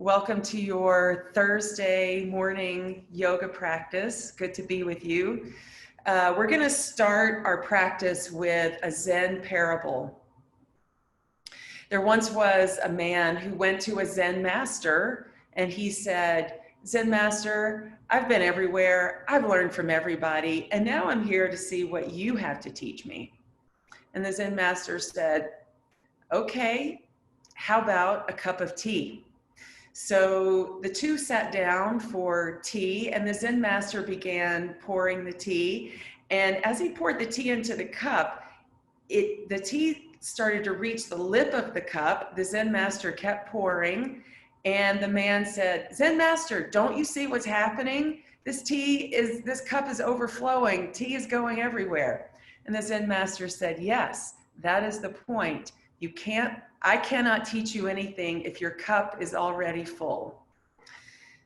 Welcome to your Thursday morning yoga practice. Good to be with you. We're going to start our practice with a Zen Parable. There once was a man who went to a Zen master and he said, "Zen master, I've been everywhere. I've learned from everybody. And now I'm here to see what you have to teach me." And the Zen master said, "Okay, how about a cup of tea?" So the two sat down for tea, and the Zen master began pouring the tea. And as he poured the tea into the cup, the tea started to reach the lip of the cup. The Zen master kept pouring, and the man said, "Zen master, don't you see what's happening? This cup is overflowing. Tea is going everywhere." And the Zen master said, "Yes, that is the point. I cannot teach you anything if your cup is already full."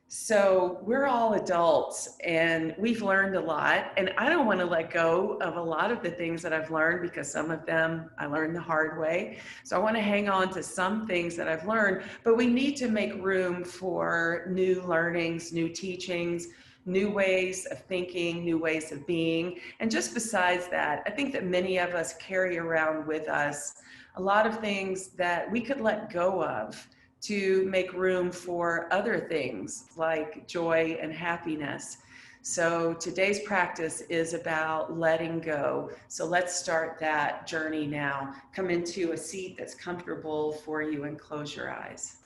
So we're all adults and we've learned a lot, and I don't want to let go of a lot of the things that I've learned because some of them I learned the hard way. So I want to hang on to some things that I've learned, but we need to make room for new learnings, new teachings, new ways of thinking, new ways of being. And just besides that, I think that many of us carry around with us a lot of things that we could let go of to make room for other things like joy and happiness. So today's practice is about letting go. So let's start that journey now. Come into a seat that's comfortable for you and close your eyes.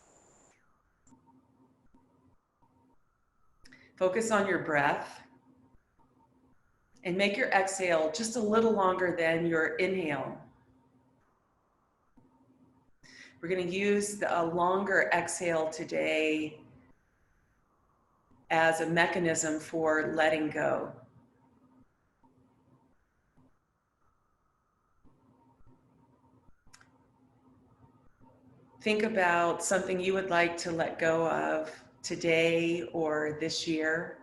Focus on your breath and make your exhale just a little longer than your inhale. We're going to use a longer exhale today as a mechanism for letting go. Think about something you would like to let go of today or this year.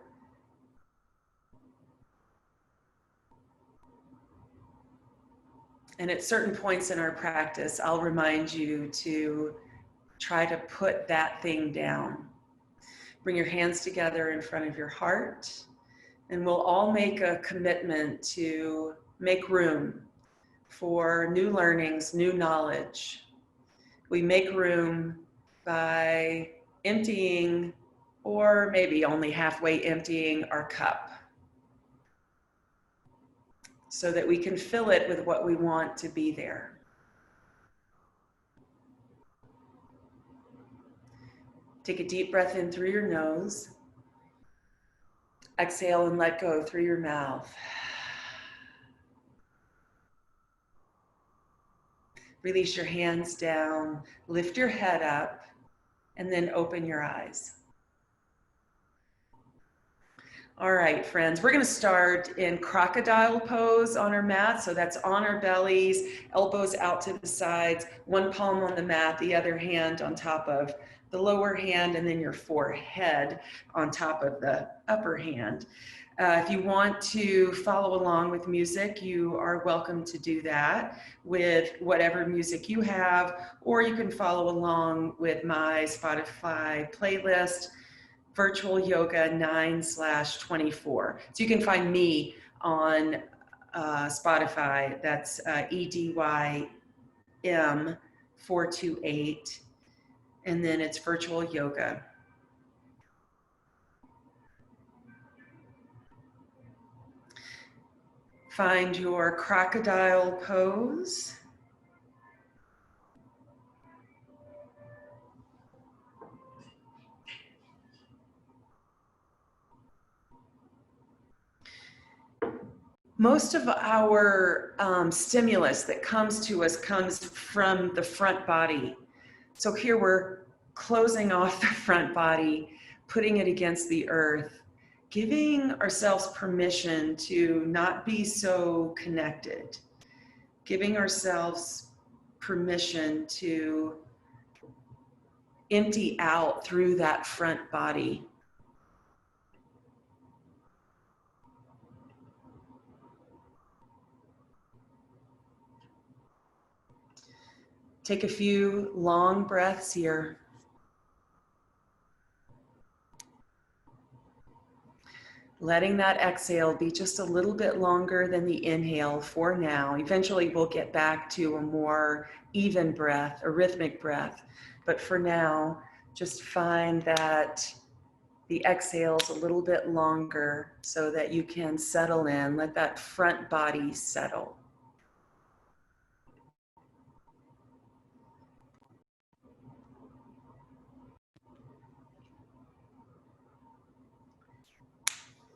And at certain points in our practice, I'll remind you to try to put that thing down. Bring your hands together in front of your heart, and we'll all make a commitment to make room for new learnings, new knowledge. We make room by emptying, or maybe only halfway emptying, our cup, so that we can fill it with what we want to be there. Take a deep breath in through your nose. Exhale and let go through your mouth. Release your hands down, lift your head up, and then open your eyes. All right, friends, we're going to start in crocodile pose on our mat. So that's on our bellies, elbows out to the sides, one palm on the mat, the other hand on top of the lower hand, and then your forehead on top of the upper hand. If you want to follow along with music, you are welcome to do that with whatever music you have, or you can follow along with my Spotify playlist, Virtual Yoga 9/24. So you can find me on Spotify. That's EDYM428. And then it's Virtual Yoga. Find your crocodile pose. Most of our stimulus that comes to us comes from the front body. So here we're closing off the front body, putting it against the earth, giving ourselves permission to not be so connected, giving ourselves permission to empty out through that front body. Take a few long breaths here. letting that exhale be just a little bit longer than the inhale for now. Eventually we'll get back to a more even breath, a rhythmic breath. But for now, just find that the exhale's a little bit longer so that you can settle in. Let that front body settle.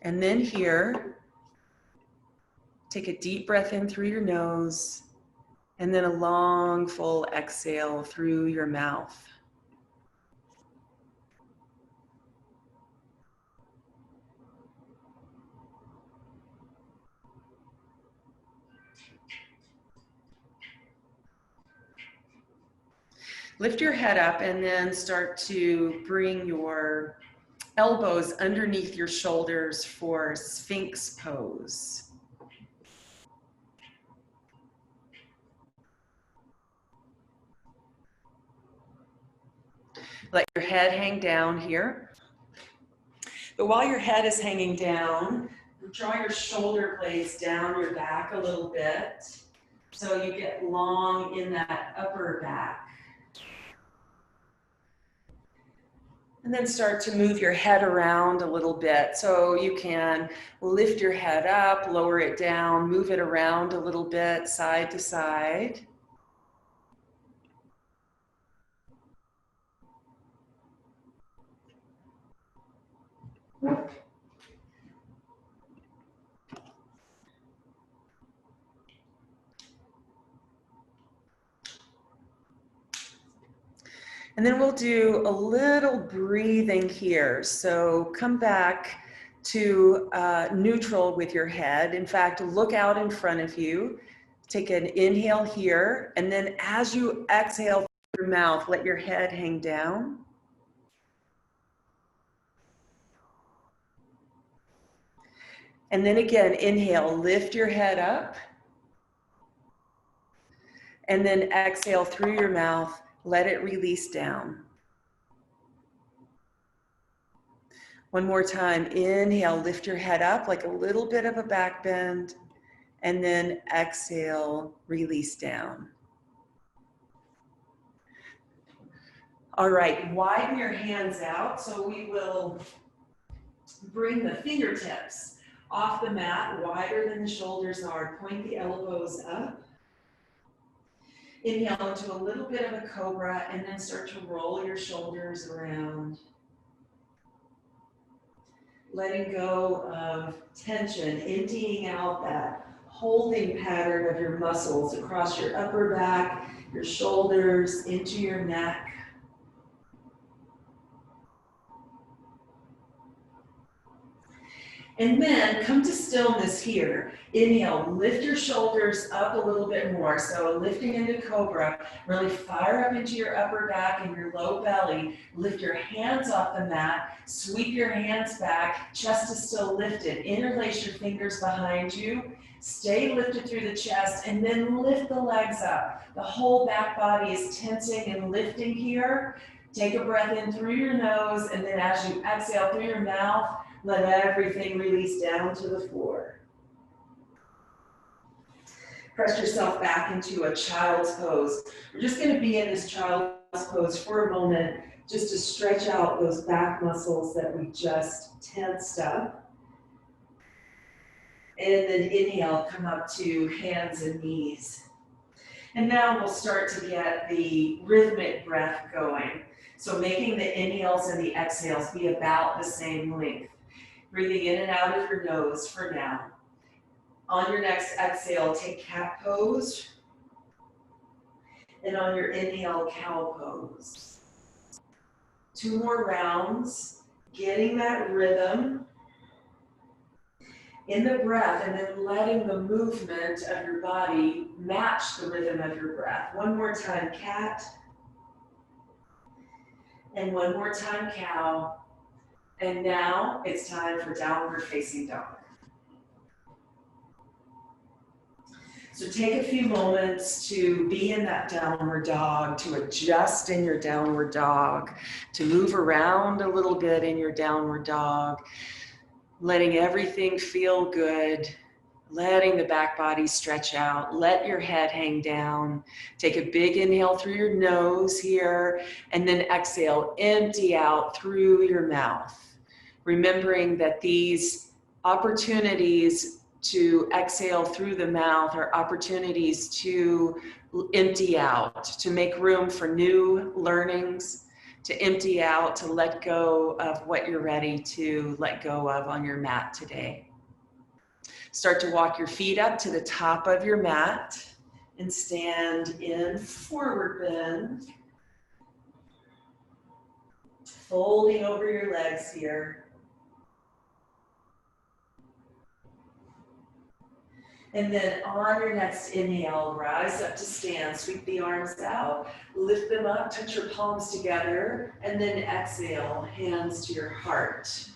And then here, take a deep breath in through your nose, and then a long, full exhale through your mouth. Lift your head up and then start to bring your elbows underneath your shoulders for Sphinx Pose. Let your head hang down here. But while your head is hanging down, draw your shoulder blades down your back a little bit so you get long in that upper back. And then start to move your head around a little bit. So you can lift your head up, lower it down, move it around a little bit, side to side. And then we'll do a little breathing here. So come back to neutral with your head. In fact, look out in front of you. Take an inhale here. And then as you exhale through your mouth, let your head hang down. And then again, inhale, lift your head up. And then exhale through your mouth. Let it release down. One more time, inhale, lift your head up like a little bit of a back bend, and then exhale, release down. All right, widen your hands out, so we will bring the fingertips off the mat, wider than the shoulders are. Point the elbows up. Inhale into a little bit of a cobra and then start to roll your shoulders around. Letting go of tension, emptying out that holding pattern of your muscles across your upper back, your shoulders, into your neck. And then come to stillness here. Inhale, lift your shoulders up a little bit more. So lifting into cobra, really fire up into your upper back and your low belly. Lift your hands off the mat, sweep your hands back, chest is still lifted. Interlace your fingers behind you. Stay lifted through the chest and then lift the legs up. The whole back body is tensing and lifting here. Take a breath in through your nose, and then as you exhale through your mouth, let everything release down to the floor. Press yourself back into a child's pose. We're just going to be in this child's pose for a moment, just to stretch out those back muscles that we just tensed up. And then inhale, come up to hands and knees. And now we'll start to get the rhythmic breath going. So making the inhales and the exhales be about the same length. Breathing in and out of your nose for now. On your next exhale, take cat pose. And on your inhale, cow pose. 2 more rounds, getting that rhythm in the breath and then letting the movement of your body match the rhythm of your breath. 1 more time, cat. And 1 more time, cow. And now it's time for downward facing dog. So take a few moments to be in that downward dog, to adjust in your downward dog, to move around a little bit in your downward dog. letting everything feel good, letting the back body stretch out, let your head hang down. Take a big inhale through your nose here, and then exhale, empty out through your mouth. Remembering that these opportunities to exhale through the mouth are opportunities to empty out, to make room for new learnings, to empty out, to let go of what you're ready to let go of on your mat today. Start to walk your feet up to the top of your mat and stand in forward bend. Folding over your legs here. And then on your next inhale, rise up to stand. Sweep the arms out, lift them up, touch your palms together, and then exhale, hands to your heart.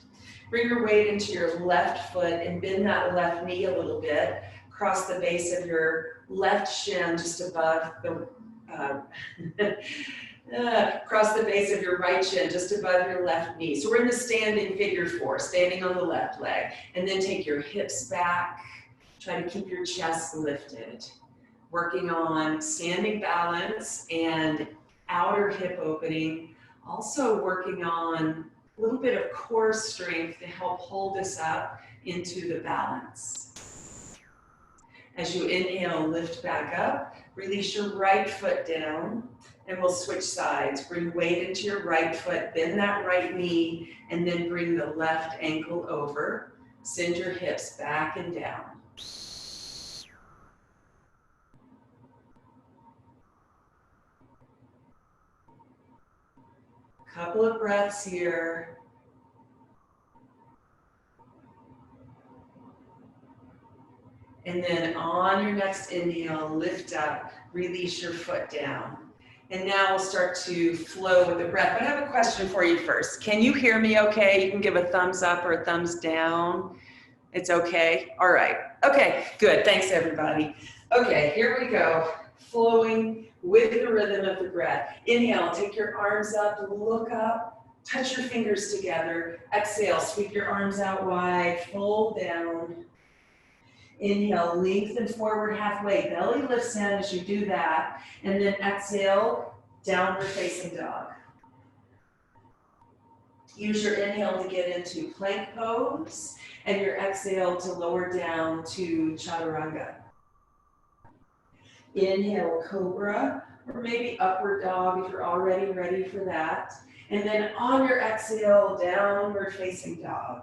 Bring your weight into your left foot and bend that left knee a little bit. Cross the base of your left shin just above the, cross the base of your right shin just above your left knee. So we're in the standing figure four, standing on the left leg. And then take your hips back. Try to keep your chest lifted. Working on standing balance and outer hip opening. Also working on a little bit of core strength to help hold us up into the balance. As you inhale, lift back up, release your right foot down, and we'll switch sides. Bring weight into your right foot, bend that right knee, and then bring the left ankle over. Send your hips back and down. Couple of breaths here. And then on your next inhale, lift up, release your foot down. And now we'll start to flow with the breath. But I have a question for you first. Can you hear me okay? You can give a thumbs up or a thumbs down. It's okay? All right. Okay, good. Thanks, everybody. Okay, here we go. Flowing with the rhythm of the breath. Inhale, take your arms up, look up, touch your fingers together. Exhale, sweep your arms out wide, fold down. Inhale, lengthen forward halfway. Belly lifts in as you do that. And then exhale, downward facing dog. Use your inhale to get into plank pose and your exhale to lower down to chaturanga. Inhale, cobra, or maybe upward dog if you're already ready for that. And then on your exhale, downward facing dog.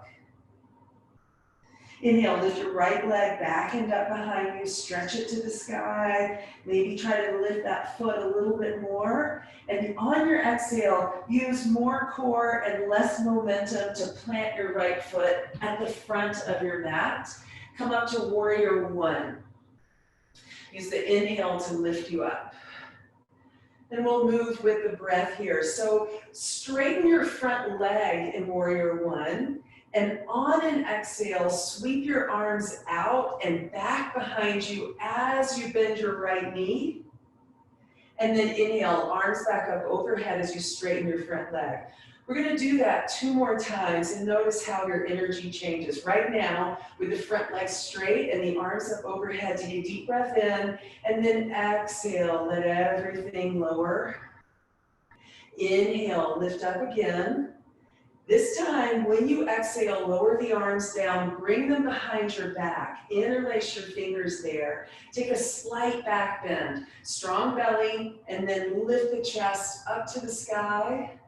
Inhale, lift your right leg back and up behind you, stretch it to the sky. Maybe try to lift that foot a little bit more. And on your exhale, use more core and less momentum to plant your right foot at the front of your mat. Come up to warrior one. Use the inhale to lift you up. And we'll move with the breath here. So straighten your front leg in warrior one. And on an exhale, sweep your arms out and back behind you as you bend your right knee. And then inhale, arms back up overhead as you straighten your front leg. We're going to do that 2 more times and notice how your energy changes. Right now, with the front leg straight and the arms up overhead, take a deep breath in and then exhale, let everything lower. Inhale, lift up again. This time, when you exhale, lower the arms down, bring them behind your back, interlace your fingers there, take a slight back bend, strong belly, and then lift the chest up to the sky.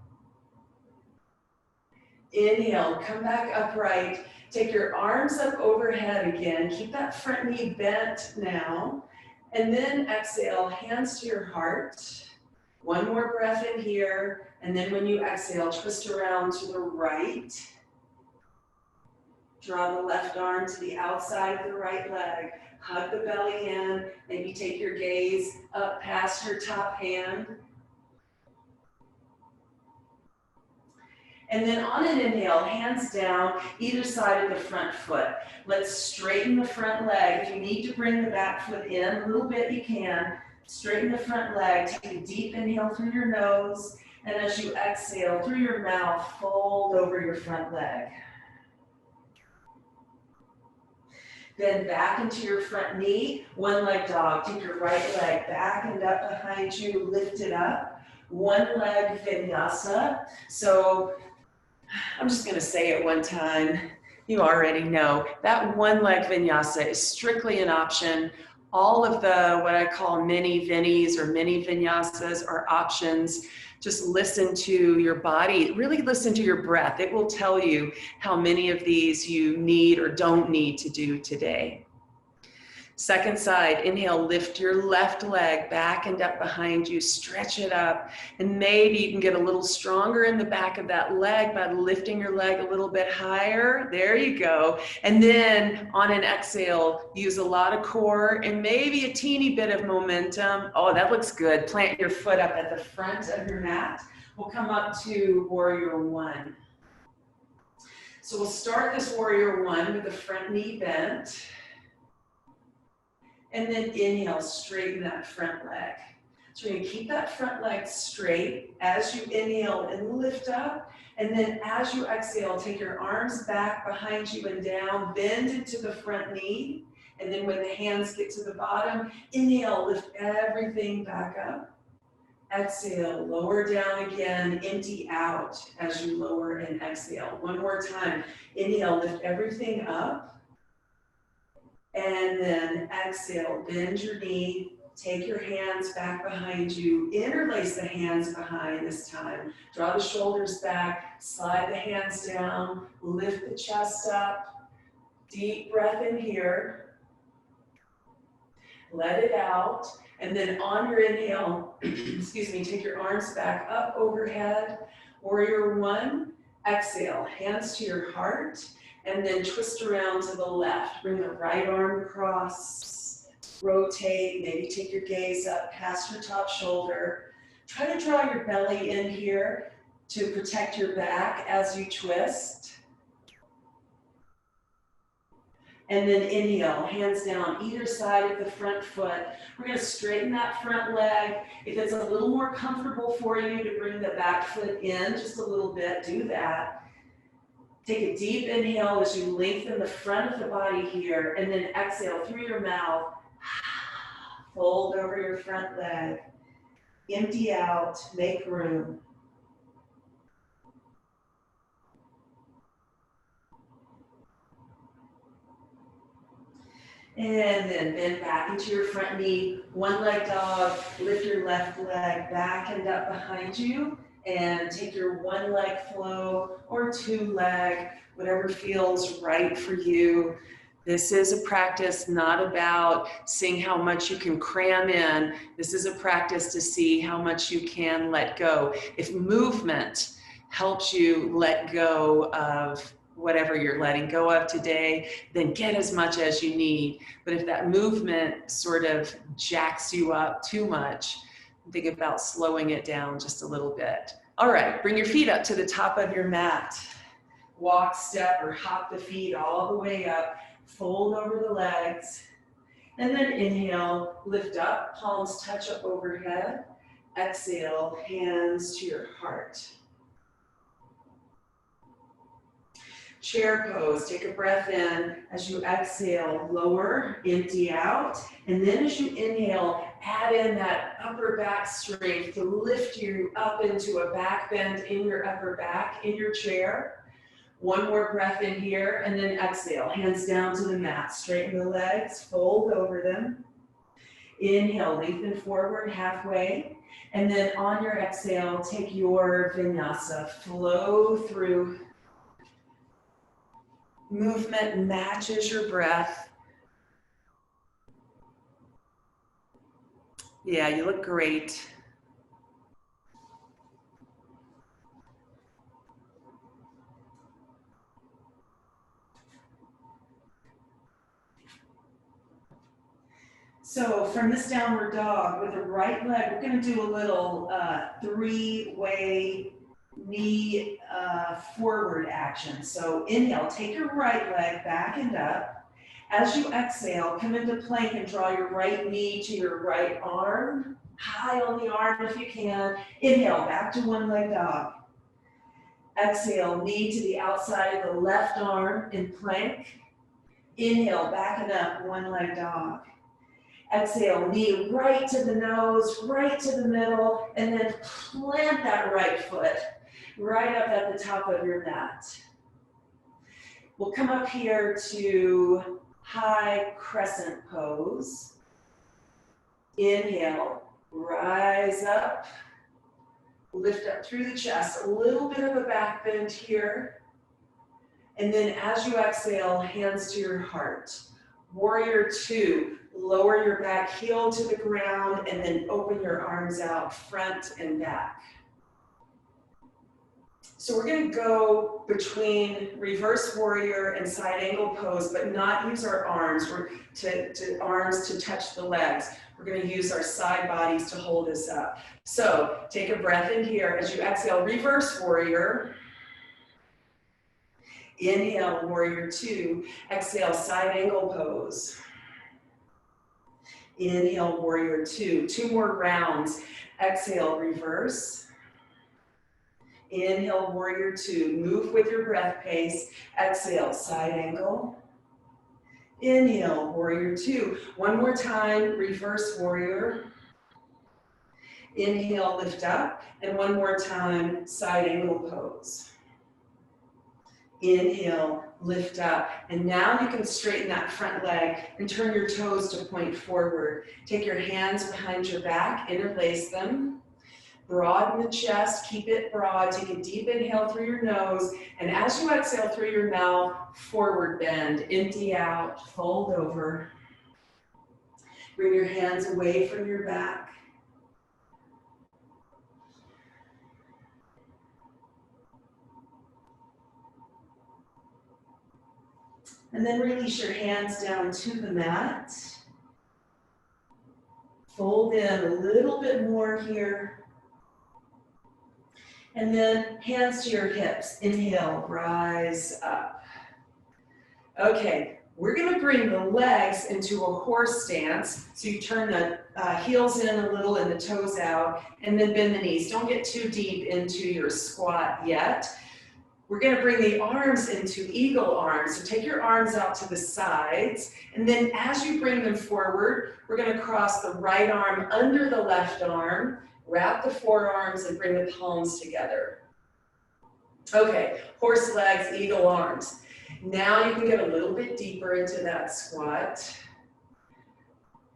Inhale, come back upright, take your arms up overhead again, keep that front knee bent now, and then exhale, hands to your heart. 1 more breath in here, and then when you exhale, twist around to the right. Draw the left arm to the outside of the right leg. Hug the belly in. Maybe take your gaze up past your top hand. And then on an inhale, hands down, either side of the front foot. Let's straighten the front leg. If you need to bring the back foot in a little bit, you can. Straighten the front leg, take a deep inhale through your nose, and as you exhale through your mouth, fold over your front leg. Bend back into your front knee, one leg dog. Take your right leg back and up behind you, lift it up. One leg vinyasa. So I'm just gonna say it one time. You already know that one leg vinyasa is strictly an option. All of the, what I call mini vinnies or mini vinyasas are options. Just listen to your body, really listen to your breath. It will tell you how many of these you need or don't need to do today. Second side, inhale, lift your left leg back and up behind you, stretch it up, and maybe you can get a little stronger in the back of that leg by lifting your leg a little bit higher. There you go. And then on an exhale, use a lot of core and maybe a teeny bit of momentum. Oh, that looks good. Plant your foot up at the front of your mat. We'll come up to warrior one. So we'll start this warrior one with the front knee bent. And then inhale, straighten that front leg. So we're gonna keep that front leg straight as you inhale and lift up. And then as you exhale, take your arms back behind you and down, bend into the front knee. And then when the hands get to the bottom, inhale, lift everything back up. Exhale, lower down again, empty out as you lower and exhale. One more time, inhale, lift everything up. And then exhale, bend your knee, take your hands back behind you, interlace the hands behind this time. Draw the shoulders back, slide the hands down, lift the chest up. Deep breath in here. Let it out. And then on your inhale, excuse me, take your arms back up overhead. Warrior one, exhale, hands to your heart. And then twist around to the left. Bring the right arm across, rotate, maybe take your gaze up past your top shoulder. Try to draw your belly in here to protect your back as you twist. And then inhale, hands down either side of the front foot. We're gonna straighten that front leg. If it's a little more comfortable for you to bring the back foot in just a little bit, do that. Take a deep inhale as you lengthen the front of the body here, and then exhale through your mouth. Fold over your front leg. Empty out, make room. And then bend back into your front knee. One leg dog, lift your left leg back and up behind you. And take your one leg flow or two leg, whatever feels right for you. This is a practice not about seeing how much you can cram in. This is a practice to see how much you can let go. If movement helps you let go of whatever you're letting go of today, then get as much as you need. But if that movement sort of jacks you up too much, think about slowing it down just a little bit. All right, bring your feet up to the top of your mat. Walk, step, or hop the feet all the way up. Fold over the legs. And then inhale, lift up, palms touch up overhead. Exhale, hands to your heart. Chair pose, take a breath in. As you exhale, lower, empty out. And then as you inhale, add in that upper back strength to lift you up into a back bend in your upper back in your chair. One more breath in here, and then exhale, hands down to the mat. Straighten the legs, fold over them. Inhale, lengthen forward halfway. And then on your exhale, take your vinyasa, flow through. Movement matches your breath. Yeah, you look great. So from this downward dog with the right leg, we're going to do a little three-way knee forward action. So inhale, take your right leg back and up. As you exhale, come into plank and draw your right knee to your right arm, high on the arm if you can. Inhale, back to one leg dog. Exhale, knee to the outside of the left arm in plank. Inhale, backing up, one leg dog. Exhale, knee right to the nose, right to the middle, and then plant that right foot right up at the top of your mat. We'll come up here to high crescent pose. Inhale, rise up, lift up through the chest, a little bit of a back bend here. And then as you exhale, hands to your heart. Warrior two, lower your back heel to the ground and then open your arms out front and back. So we're going to go between reverse warrior and side angle pose, but not use our arms arms to touch the legs. We're going to use our side bodies to hold us up. So take a breath in here. As you exhale, reverse warrior. Inhale, warrior two. Exhale, side angle pose. Inhale, warrior two. Two more rounds. Exhale, reverse. Inhale, warrior two. Move with your breath pace. Exhale, side angle. Inhale, warrior two. One more time, reverse warrior. Inhale, lift up. And one more time, side angle pose. Inhale, lift up. And now you can straighten that front leg and turn your toes to point forward. Take your hands behind your back, interlace them. Broaden the chest, keep it broad. Take a deep inhale through your nose. And as you exhale through your mouth, forward bend, empty out, fold over. Bring your hands away from your back. And then release your hands down to the mat. Fold in a little bit more here. And then hands to your hips. Inhale, rise up. Okay, we're going to bring the legs into a horse stance. So you turn the heels in a little and the toes out, and then bend the knees. Don't get too deep into your squat yet. We're going to bring the arms into eagle arms. So take your arms out to the sides, and then as you bring them forward, we're going to cross the right arm under the left arm, wrap the forearms, and bring the palms together. Okay, horse legs, eagle arms. Now you can get a little bit deeper into that squat.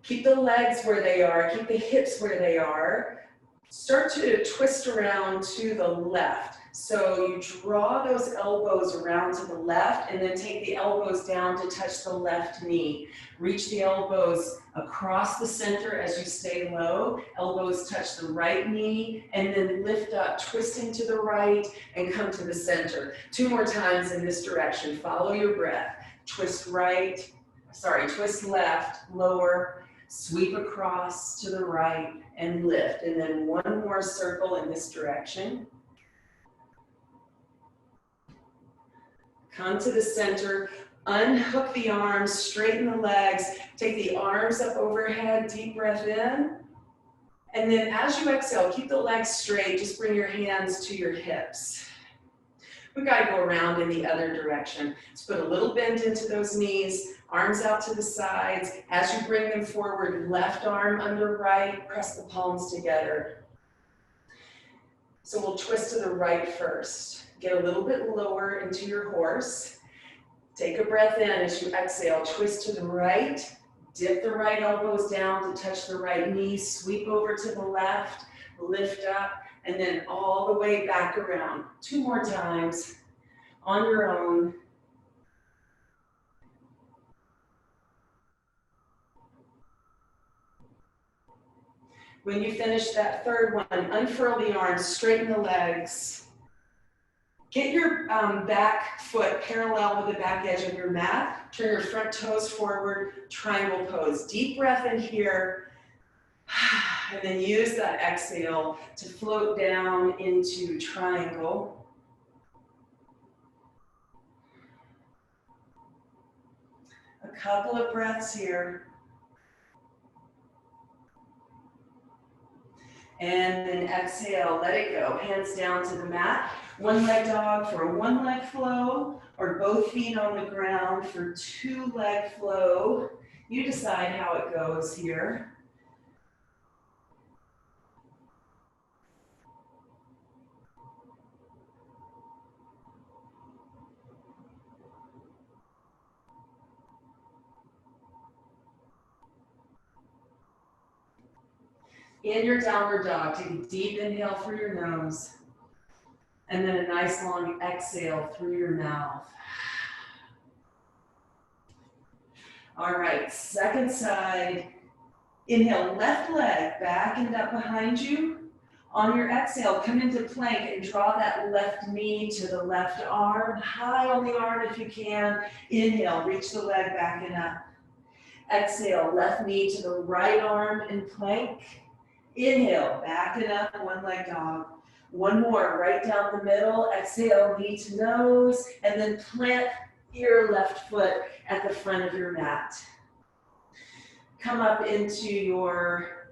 Keep the legs where they are, keep the hips where they are. Start to twist around to the left. So you draw those elbows around to the left and then take the elbows down to touch the left knee. Reach the elbows across the center as you stay low. Elbows touch the right knee and then lift up, twisting to the right and come to the center. Two more times in this direction. Follow your breath. Twist left, lower, sweep across to the right and lift. And then one more circle in this direction. Come to the center, unhook the arms, straighten the legs, take the arms up overhead, deep breath in. And then as you exhale, keep the legs straight, just bring your hands to your hips. We gotta go around in the other direction. Let's put a little bend into those knees, arms out to the sides. As you bring them forward, left arm under right, press the palms together. So we'll twist to the right first. Get a little bit lower into your horse. Take a breath in as you exhale. Twist to the right. Dip the right elbows down to touch the right knee. Sweep over to the left. Lift up. And then all the way back around. Two more times on your own. When you finish that third one, unfurl the arms, straighten the legs. Get your back foot parallel with the back edge of your mat. Turn your front toes forward, triangle pose. Deep breath in here. And then use that exhale to float down into triangle. A couple of breaths here. And then exhale, let it go. Hands down to the mat. One leg dog for a one leg flow. or both feet on the ground for 2-leg flow. You decide how it goes here. In your downward dog, take a deep inhale through your nose, and then a nice long exhale through your mouth. All right, second side. Inhale, left leg back and up behind you. On your exhale, come into plank and draw that left knee to the left arm, high on the arm if you can. Inhale, reach the leg back and up. Exhale, left knee to the right arm in plank. Inhale, back and up, 1-leg dog. One more, right down the middle. Exhale, knee to nose, and then plant your left foot at the front of your mat. Come up into your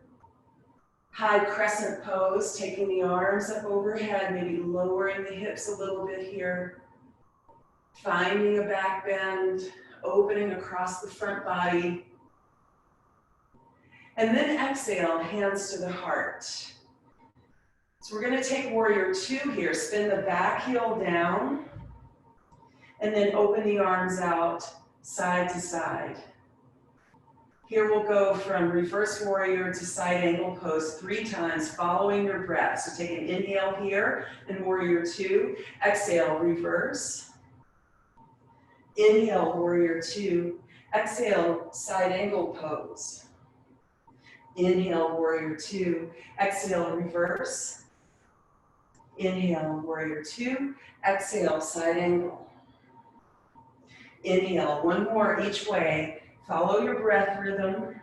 high crescent pose, taking the arms up overhead, maybe lowering the hips a little bit here. Finding a back bend, opening across the front body. And then exhale, hands to the heart. So we're going to take warrior 2 here. Spin the back heel down, and then open the arms out side to side. Here we'll go from reverse warrior to side angle pose 3 times, following your breath. So take an inhale here in warrior 2. Exhale, reverse. Inhale, warrior 2. Exhale, side angle pose. Inhale, warrior 2. Exhale, reverse. Inhale, warrior 2. Exhale, side angle. Inhale, one more each way. Follow your breath rhythm.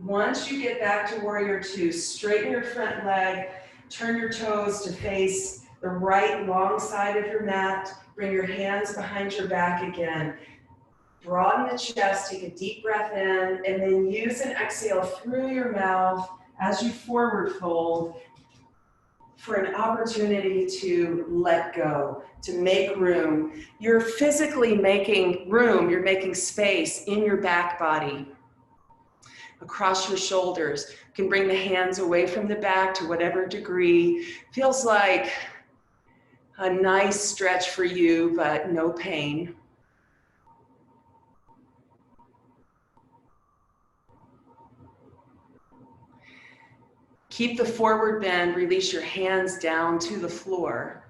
Once you get back to warrior 2, straighten your front leg, turn your toes to face the right long side of your mat. Bring your hands behind your back again. Broaden the chest, take a deep breath in, and then use an exhale through your mouth as you forward fold for an opportunity to let go, to make room. You're physically making room, you're making space in your back body, across your shoulders. You can bring the hands away from the back to whatever degree. Feels like a nice stretch for you, but no pain. Keep the forward bend, release your hands down to the floor.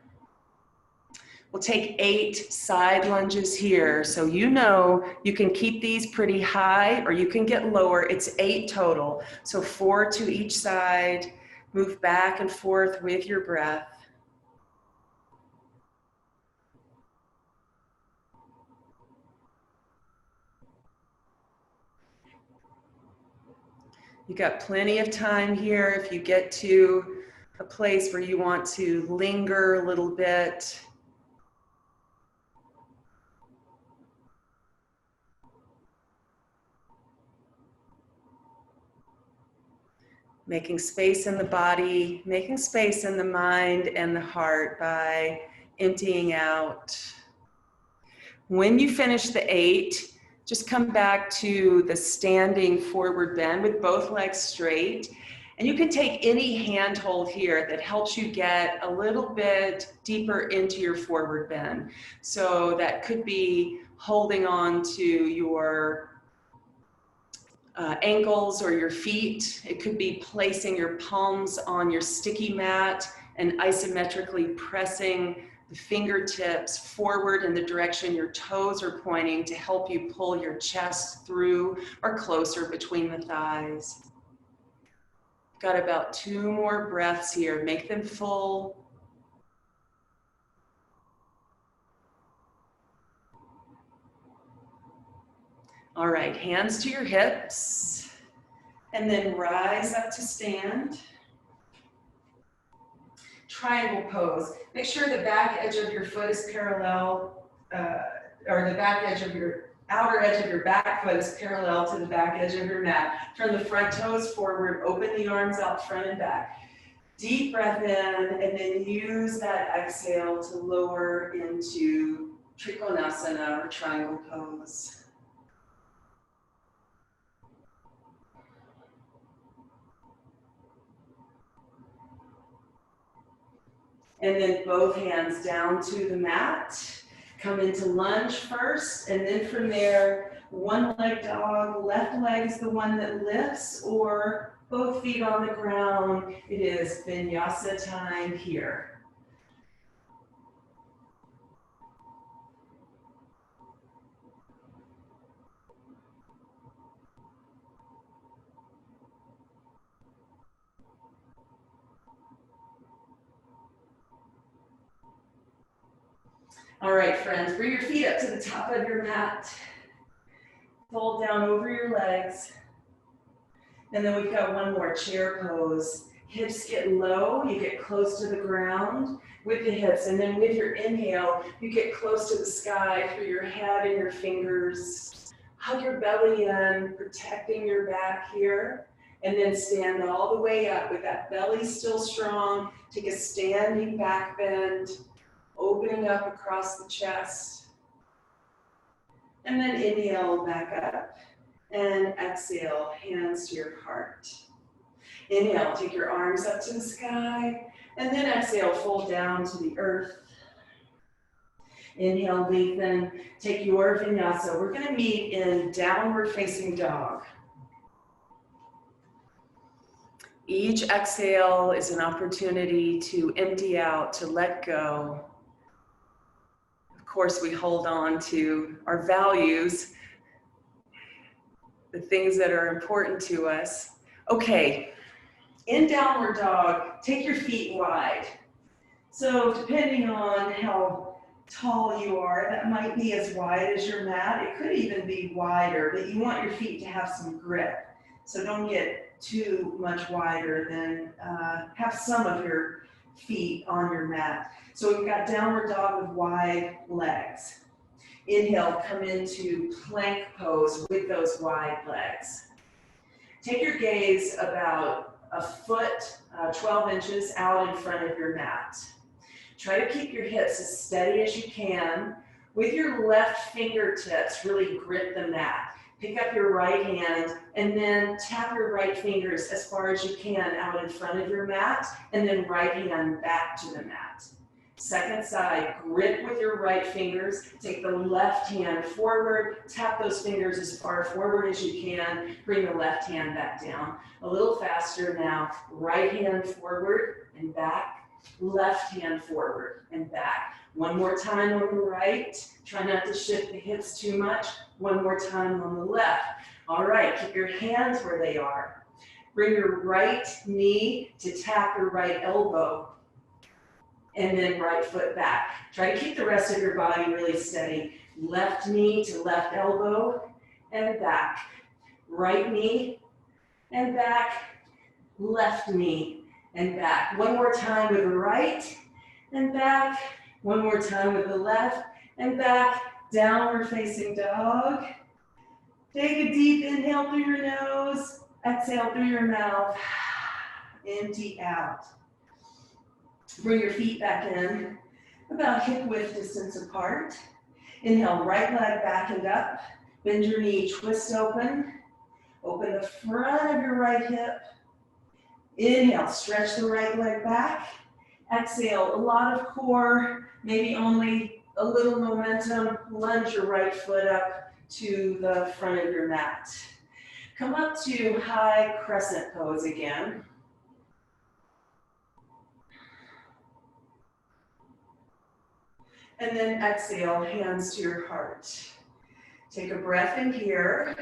We'll take 8 side lunges here. So you know you can keep these pretty high or you can get lower. It's 8 total. So 4 to each side. Move back and forth with your breath. You got plenty of time here if you get to a place where you want to linger a little bit. Making space in the body, making space in the mind and the heart by emptying out. When you finish the 8, just come back to the standing forward bend with both legs straight. And you can take any handhold here that helps you get a little bit deeper into your forward bend. So that could be holding on to your ankles or your feet. It could be placing your palms on your sticky mat and isometrically pressing the fingertips forward in the direction your toes are pointing to help you pull your chest through or closer between the thighs. Got about 2 more breaths here. Make them full. All right, hands to your hips, and then rise up to stand. Triangle pose. Make sure the back edge of your foot is parallel, or the back edge of your outer edge of your back foot is parallel to the back edge of your mat. Turn the front toes forward, open the arms out front and back. Deep breath in, and then use that exhale to lower into Trikonasana or triangle pose. And then both hands down to the mat. Come into lunge first, and then from there, one leg dog, left leg is the one that lifts, or both feet on the ground. It is vinyasa time here. All right, friends, bring your feet up to the top of your mat. Fold down over your legs. And then we've got one more chair pose. Hips get low, you get close to the ground with the hips. And then with your inhale, you get close to the sky through your head and your fingers. Hug your belly in, protecting your back here. And then stand all the way up with that belly still strong. Take a standing back bend, opening up across the chest. And then inhale back up. And exhale, hands to your heart. Inhale, take your arms up to the sky, and then exhale, fold down to the earth. Inhale, lengthen, take your vinyasa. We're gonna meet in downward facing dog. Each exhale is an opportunity to empty out, to let go. Of course, we hold on to our values, the things that are important to us. Okay, in downward dog, take your feet wide. So depending on how tall you are, that might be as wide as your mat. It could even be wider, but you want your feet to have some grip. So don't get too much wider than have some of your feet on your mat. So we've got downward dog with wide legs. Inhale, come into plank pose with those wide legs. Take your gaze about a foot, 12 inches out in front of your mat. Try to keep your hips as steady as you can. With your left fingertips, really grip the mat. Pick up your right hand and then tap your right fingers as far as you can out in front of your mat, and then right hand back to the mat. Second side, grip with your right fingers, take the left hand forward, tap those fingers as far forward as you can, bring the left hand back down. A little faster now, right hand forward and back, left hand forward and back. One more time on the right, try not to shift the hips too much. One more time on the left. All right, keep your hands where they are. Bring your right knee to tap your right elbow. And then right foot back. Try to keep the rest of your body really steady. Left knee to left elbow and back. Right knee and back. Left knee and back. One more time with the right and back. One more time with the left and back. Downward facing dog. Take a deep inhale through your nose. Exhale through your mouth. Empty out. Bring your feet back in, about hip width distance apart. Inhale, right leg back and up. Bend your knee, twist open. Open the front of your right hip. Inhale, stretch the right leg back. Exhale, a lot of core, maybe only a little momentum. Lunge your right foot up to the front of your mat. Come up to high crescent pose again. And then exhale, hands to your heart. Take a breath in here.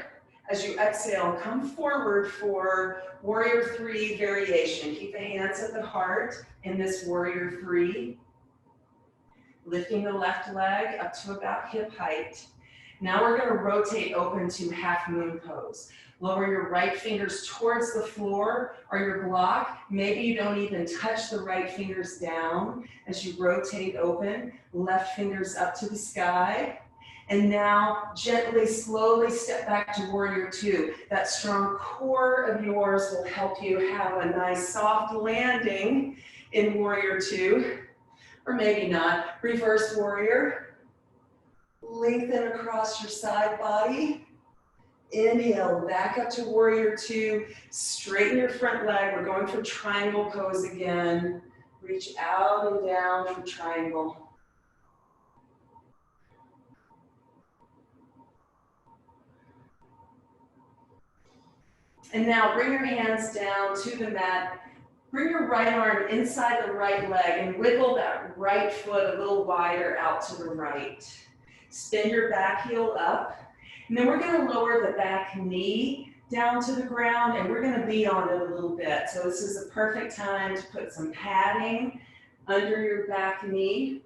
As you exhale, come forward for Warrior 3 variation. Keep the hands at the heart in this Warrior 3. Lifting the left leg up to about hip height. Now we're going to rotate open to half moon pose. Lower your right fingers towards the floor or your block. Maybe you don't even touch the right fingers down as you rotate open. Left fingers up to the sky. And now gently, slowly step back to warrior two. That strong core of yours will help you have a nice soft landing in warrior two, or maybe not. Reverse warrior. Lengthen across your side body. Inhale, back up to warrior two. Straighten your front leg. We're going for triangle pose again. Reach out and down for triangle. And now bring your hands down to the mat. Bring your right arm inside the right leg and wiggle that right foot a little wider out to the right. Spin your back heel up. And then we're going to lower the back knee down to the ground, and we're going to be on it a little bit. So this is a perfect time to put some padding under your back knee.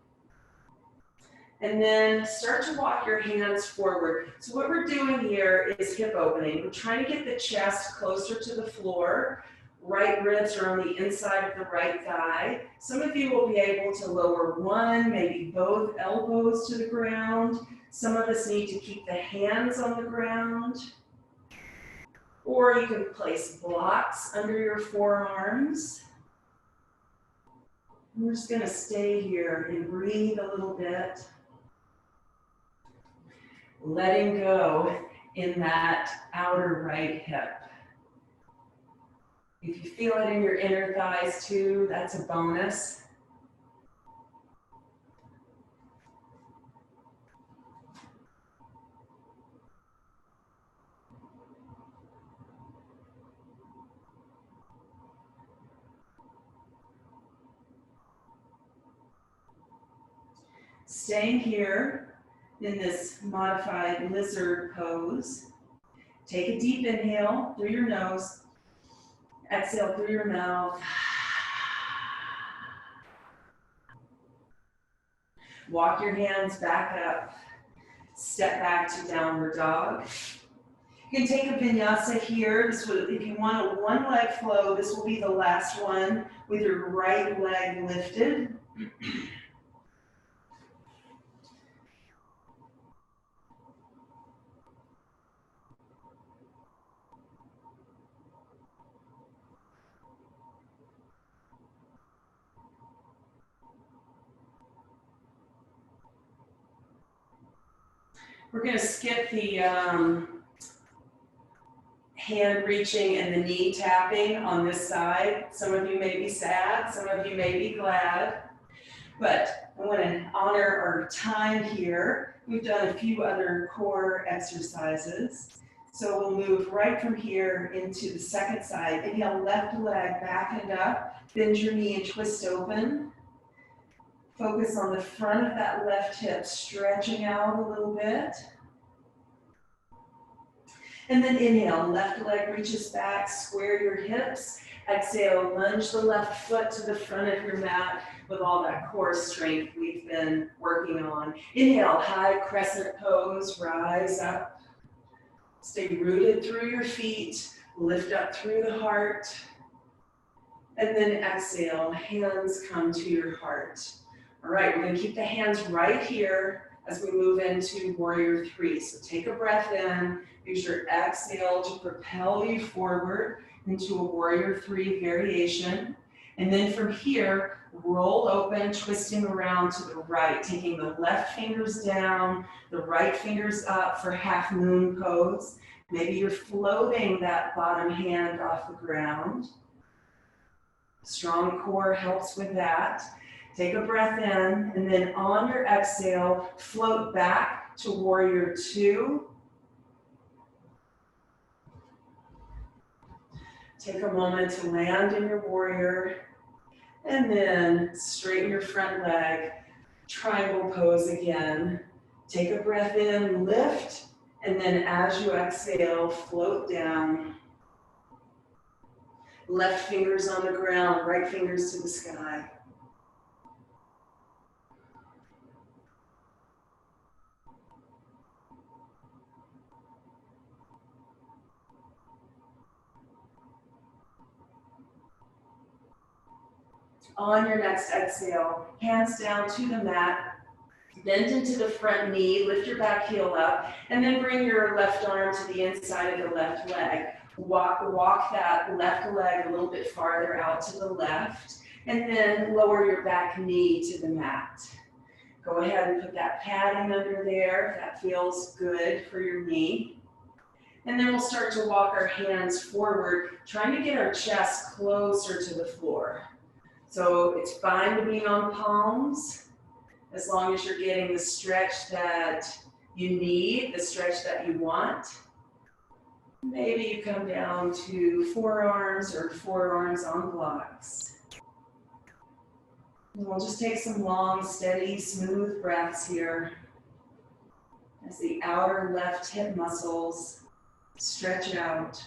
And then start to walk your hands forward. So what we're doing here is hip opening. We're trying to get the chest closer to the floor. Right ribs are on the inside of the right thigh. Some of you will be able to lower one, maybe both elbows to the ground. Some of us need to keep the hands on the ground. Or you can place blocks under your forearms. We're just going to stay here and breathe a little bit. Letting go in that outer right hip. If you feel it in your inner thighs too, that's a bonus. Staying here in this modified lizard pose. Take a deep inhale through your nose. Exhale through your mouth. Walk your hands back up. Step back to downward dog. You can take a vinyasa here. This will, if you want a one leg flow, this will be the last one with your right leg lifted. We're going to skip the hand reaching and the knee tapping on this side. Some of you may be sad, some of you may be glad, but I want to honor our time here. We've done a few other core exercises. So we'll move right from here into the second side. Inhale, left leg back and up. Bend your knee and twist open. Focus on the front of that left hip, stretching out a little bit. And then inhale, left leg reaches back, square your hips. Exhale, lunge the left foot to the front of your mat with all that core strength we've been working on. Inhale, high crescent pose, rise up. Stay rooted through your feet, lift up through the heart. And then exhale, hands come to your heart. All right, we're going to keep the hands right here as we move into warrior three. So take a breath in, use your exhale to propel you forward into a warrior three variation. And then from here, roll open, twisting around to the right, taking the left fingers down, the right fingers up for half moon pose. Maybe you're floating that bottom hand off the ground. Strong core helps with that. Take a breath in, and then on your exhale, float back to warrior two. Take a moment to land in your warrior, and then straighten your front leg, triangle pose again. Take a breath in, lift, and then as you exhale, float down. Left fingers on the ground, right fingers to the sky. On your next exhale, hands down to the mat, Bend into the front knee, lift your back heel up, and then bring your left arm to the inside of the left leg. Walk that left leg a little bit farther out to the left, and then lower your back knee to the mat. Go ahead and put that padding under there if that feels good for your knee. And then we'll start to walk our hands forward, trying to get our chest closer to the floor. So it's fine to be on palms, as long as you're getting the stretch that you need, the stretch that you want. Maybe you come down to forearms or forearms on blocks. And we'll just take some long, steady, smooth breaths here as the outer left hip muscles stretch out.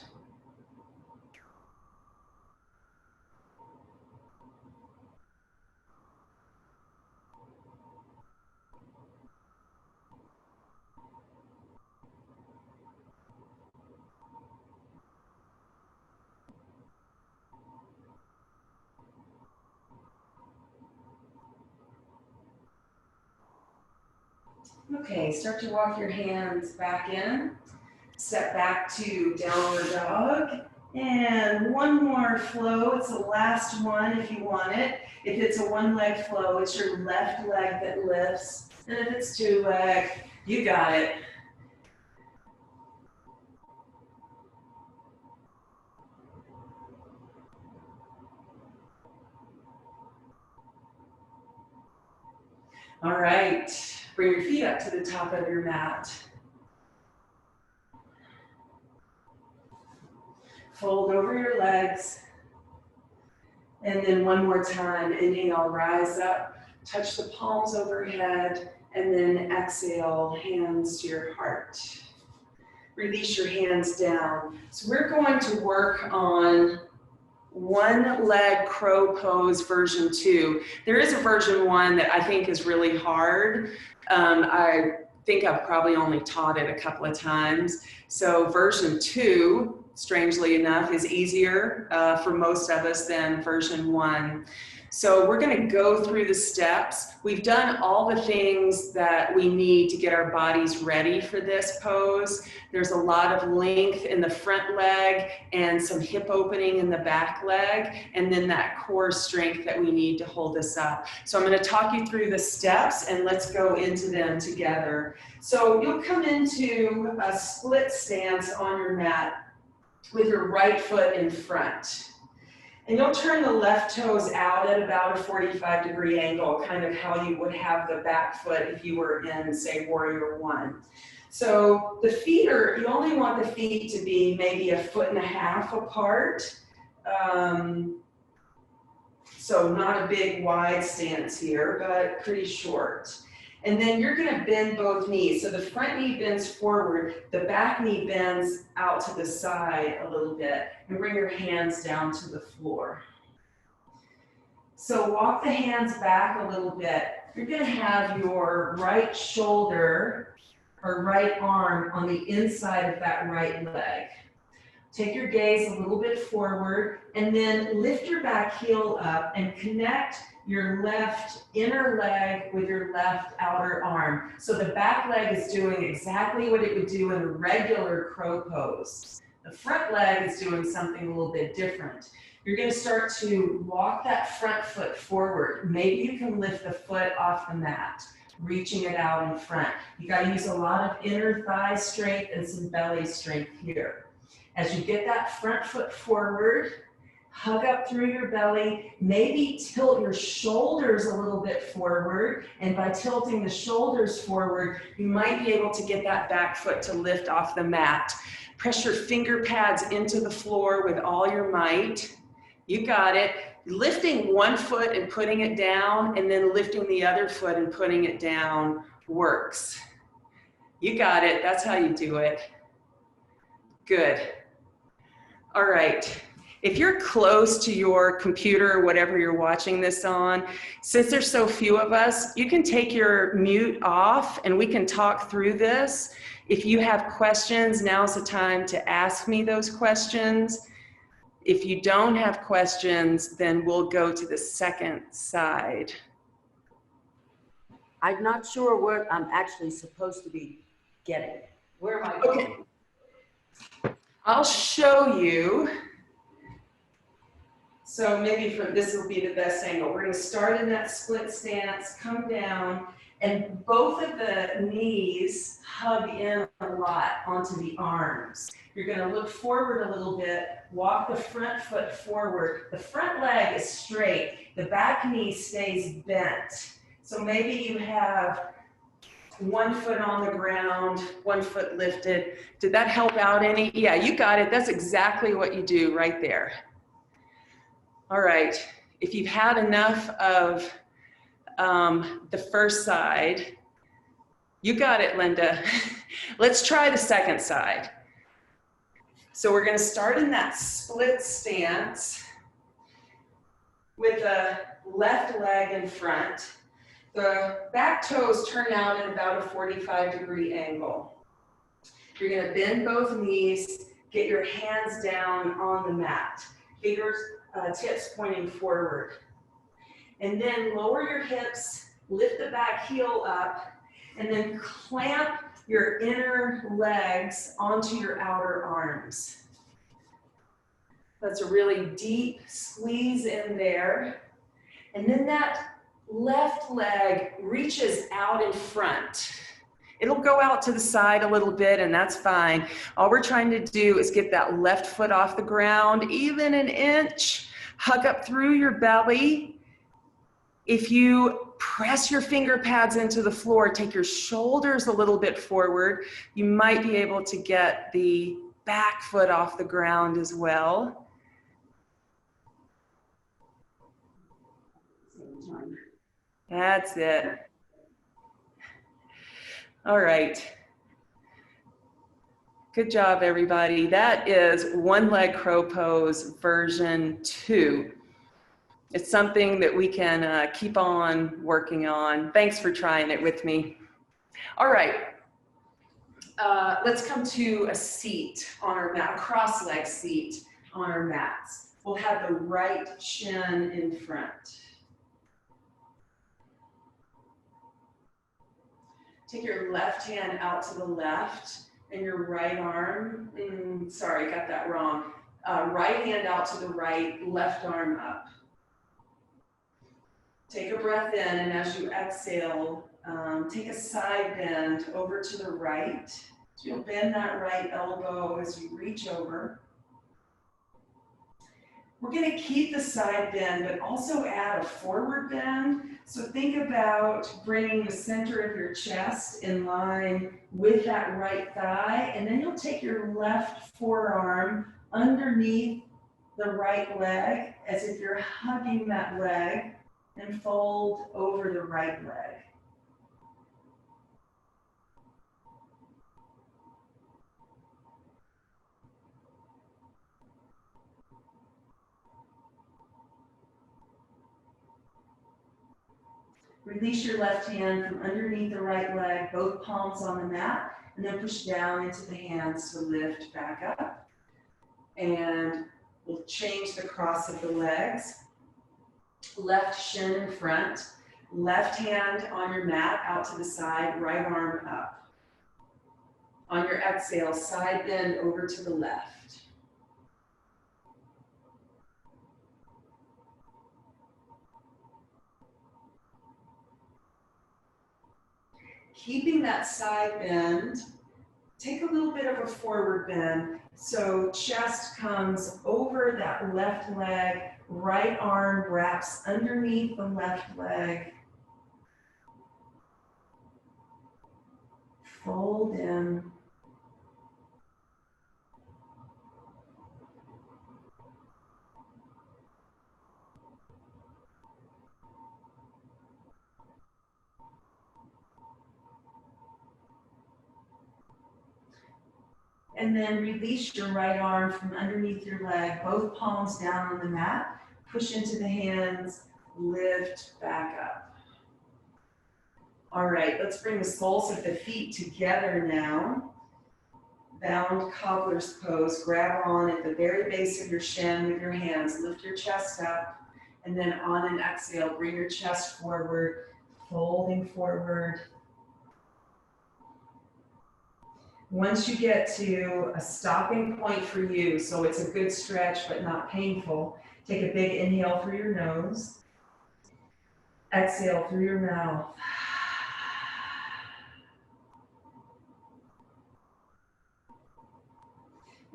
Okay, start to walk your hands back in. Step back to downward dog. And one more flow. It's the last one if you want it. If it's a one leg flow, it's your left leg that lifts. And if it's two leg, you got it. All right, bring your feet up to the top of your mat. Fold over your legs. And then one more time, inhale, rise up, touch the palms overhead, and then exhale, hands to your heart. Release your hands down. So we're going to work on one leg crow pose version 2. There is a version 1 that I think is really hard. I think I've probably only taught it a couple of times. So version 2, strangely enough, is easier for most of us than version 1. So we're going to go through the steps. We've done all the things that we need to get our bodies ready for this pose. There's a lot of length in the front leg and some hip opening in the back leg, and then that core strength that we need to hold us up. So I'm going to talk you through the steps, and let's go into them together. So you'll come into a split stance on your mat with your right foot in front. And you'll turn the left toes out at about a 45-degree angle, kind of how you would have the back foot if you were in, say, Warrior 1. So the feet you only want the feet to be maybe 1.5 feet apart. So not a big wide stance here, but pretty short. And then you're going to bend both knees. So the front knee bends forward, the back knee bends out to the side a little bit, and bring your hands down to the floor. So walk the hands back a little bit. You're going to have your right shoulder or right arm on the inside of that right leg. Take your gaze a little bit forward, and then lift your back heel up and connect your left inner leg with your left outer arm. So the back leg is doing exactly what it would do in a regular crow pose. The front leg is doing something a little bit different. You're going to start to walk that front foot forward. Maybe you can lift the foot off the mat, reaching it out in front. You got to use a lot of inner thigh strength and some belly strength here. As you get that front foot forward, hug up through your belly, maybe tilt your shoulders a little bit forward, and by tilting the shoulders forward, you might be able to get that back foot to lift off the mat. Press your finger pads into the floor with all your might. You got it. Lifting one foot and putting it down, and then lifting the other foot and putting it down works. You got it. That's how you do it. Good. All right. If you're close to your computer or whatever you're watching this on, since there's so few of us, you can take your mute off and we can talk through this. If you have questions, now's the time to ask me those questions. If you don't have questions, then we'll go to the second side. I'm not sure what I'm actually supposed to be getting. Where am I going? Okay. I'll show you. So maybe this will be the best angle. We're going to start in that split stance, come down, and both of the knees hug in a lot onto the arms. You're going to look forward a little bit, walk the front foot forward. The front leg is straight. The back knee stays bent. So maybe you have one foot on the ground, one foot lifted. Did that help out any? Yeah, you got it. That's exactly what you do right there. All right, if you've had enough of the first side, you got it, Linda. Let's try the second side. So we're going to start in that split stance with the left leg in front. The back toes turn out at about a 45-degree angle. You're going to bend both knees, get your hands down on the mat. Fingers, tips pointing forward. And then lower your hips, lift the back heel up, and then clamp your inner legs onto your outer arms. That's a really deep squeeze in there. And then that left leg reaches out in front. It'll go out to the side a little bit, and that's fine. All we're trying to do is get that left foot off the ground, even an inch. Hug up through your belly. If you press your finger pads into the floor, take your shoulders a little bit forward, you might be able to get the back foot off the ground as well. That's it. All right. Good job, everybody. That is one leg crow pose version 2. It's something that we can keep on working on. Thanks for trying it with me. All right. Let's come to a seat on our mat, a cross-leg seat on our mats. We'll have the right shin in front. Take your left hand out to the left and your right arm, sorry, got that wrong. Right hand out to the right, left arm up. Take a breath in, and as you exhale, take a side bend over to the right. So you'll bend that right elbow as you reach over. We're going to keep the side bend, but also add a forward bend. So think about bringing the center of your chest in line with that right thigh, and then you'll take your left forearm underneath the right leg as if you're hugging that leg, and fold over the right leg. Release your left hand from underneath the right leg, both palms on the mat, and then push down into the hands to lift back up. And we'll change the cross of the legs. Left shin in front, left hand on your mat out to the side, right arm up. On your exhale, side bend over to the left. Keeping that side bend, take a little bit of a forward bend. So chest comes over that left leg, right arm wraps underneath the left leg. Fold in. And then release your right arm from underneath your leg, both palms down on the mat. Push into the hands, lift back up. All right, let's bring the soles of the feet together now. Bound Cobbler's pose. Grab on at the very base of your shin with your hands. Lift your chest up. And then on an exhale, bring your chest forward. folding forward. Once you get to a stopping point for you, so it's a good stretch but not painful, take a big inhale through your nose. Exhale through your mouth.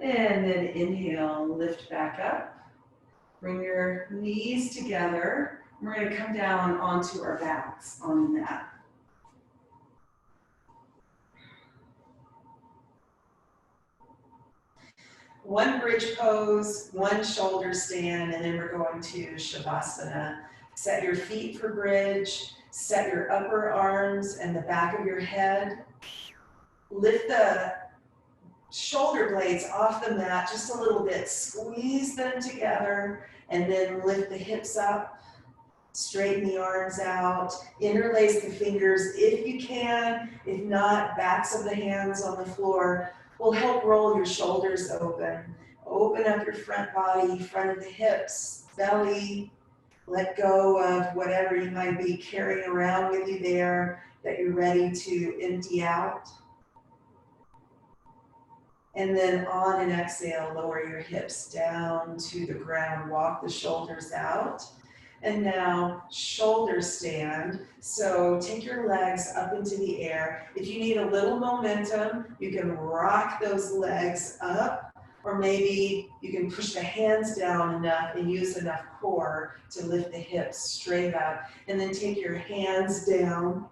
And then inhale, lift back up. Bring your knees together. We're going to come down onto our backs on the mat. One bridge pose, one shoulder stand, and then we're going to Shavasana. Set your feet for bridge, set your upper arms and the back of your head. Lift the shoulder blades off the mat just a little bit. Squeeze them together and then lift the hips up. Straighten the arms out. Interlace the fingers if you can. If not, backs of the hands on the floor will help roll your shoulders open. Open up your front body, front of the hips, belly. Let go of whatever you might be carrying around with you there that you're ready to empty out. And then on an exhale, lower your hips down to the ground. Walk the shoulders out. And now shoulder stand. So take your legs up into the air. If you need a little momentum, you can rock those legs up, or maybe you can push the hands down enough and use enough core to lift the hips straight up. And then take your hands down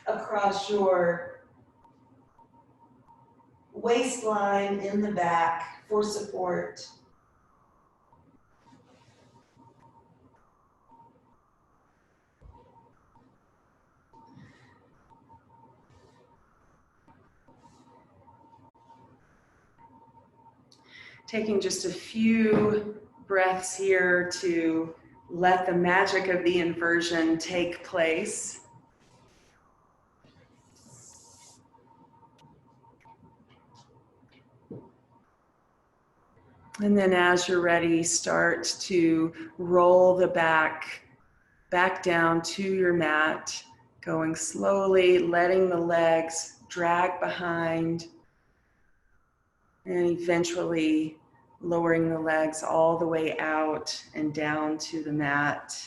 across your waistline in the back for support. Taking just a few breaths here to let the magic of the inversion take place. And then as you're ready, start to roll the back down to your mat, going slowly, letting the legs drag behind, and eventually lowering the legs all the way out and down to the mat.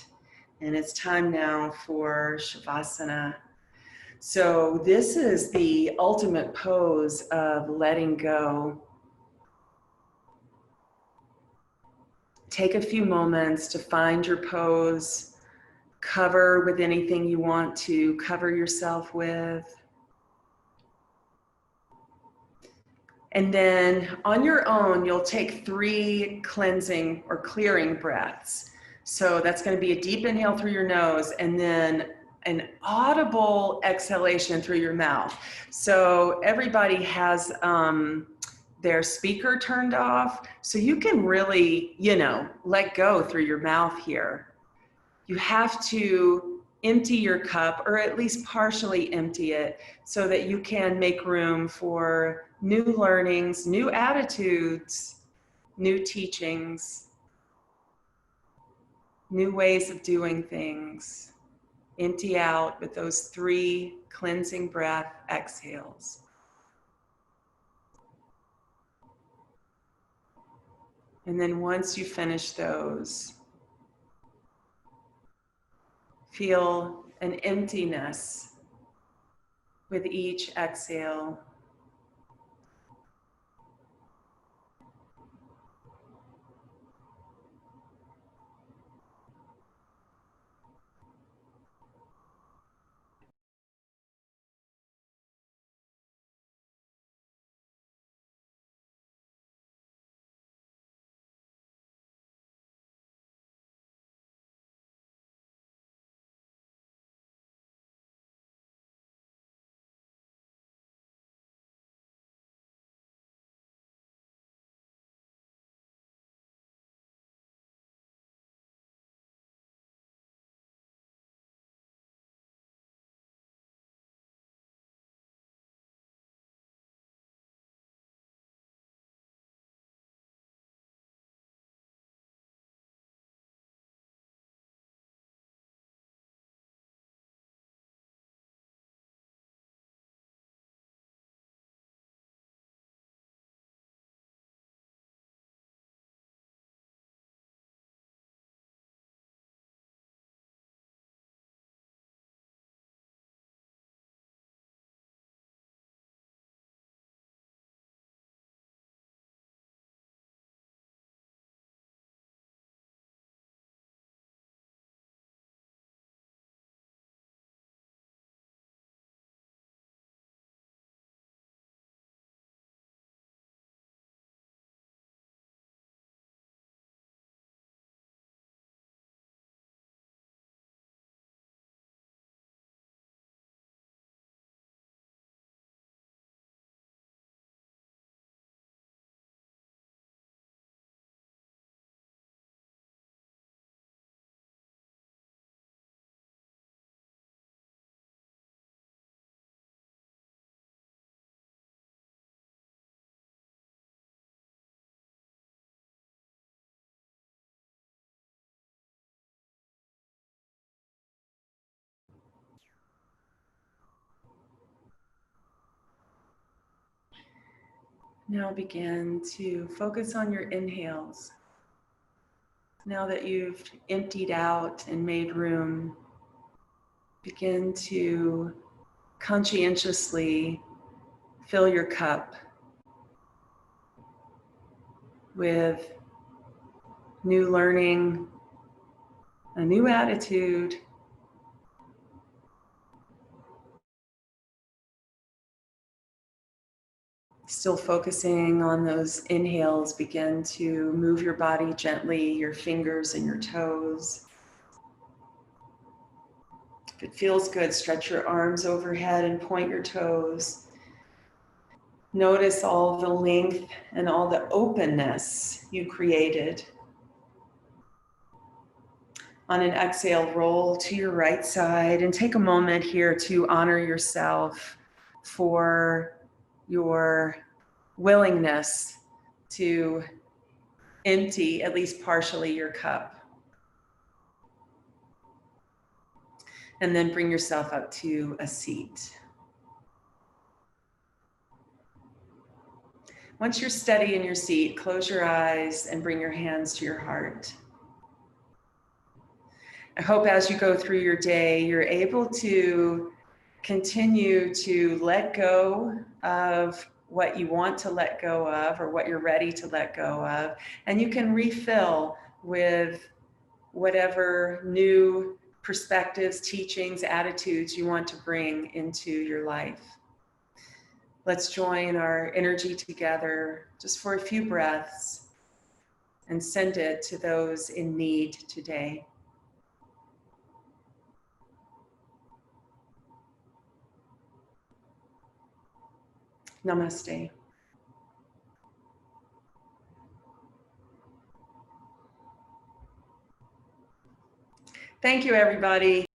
And it's time now for Shavasana. So this is the ultimate pose of letting go. Take a few moments to find your pose, cover with anything you want to cover yourself with. And then on your own, you'll take 3 cleansing or clearing breaths. So that's going to be a deep inhale through your nose and then an audible exhalation through your mouth. So everybody has their speaker turned off, so you can really, let go through your mouth here. You have to empty your cup, or at least partially empty it, so that you can make room for new learnings, new attitudes, new teachings, new ways of doing things. Empty out with those 3 cleansing breath exhales. And then once you finish those, feel an emptiness with each exhale. Now begin to focus on your inhales. Now that you've emptied out and made room, begin to conscientiously fill your cup with new learning, a new attitude, still focusing on those inhales. Begin to move your body gently, your fingers and your toes. If it feels good, stretch your arms overhead and point your toes. Notice all the length and all the openness you created. On an exhale, roll to your right side and take a moment here to honor yourself for your willingness to empty at least partially your cup. And then bring yourself up to a seat. Once you're steady in your seat, close your eyes and bring your hands to your heart. I hope as you go through your day, you're able to continue to let go of what you want to let go of or what you're ready to let go of. And you can refill with whatever new perspectives, teachings, attitudes you want to bring into your life. Let's join our energy together just for a few breaths and send it to those in need today. Namaste. Thank you, everybody.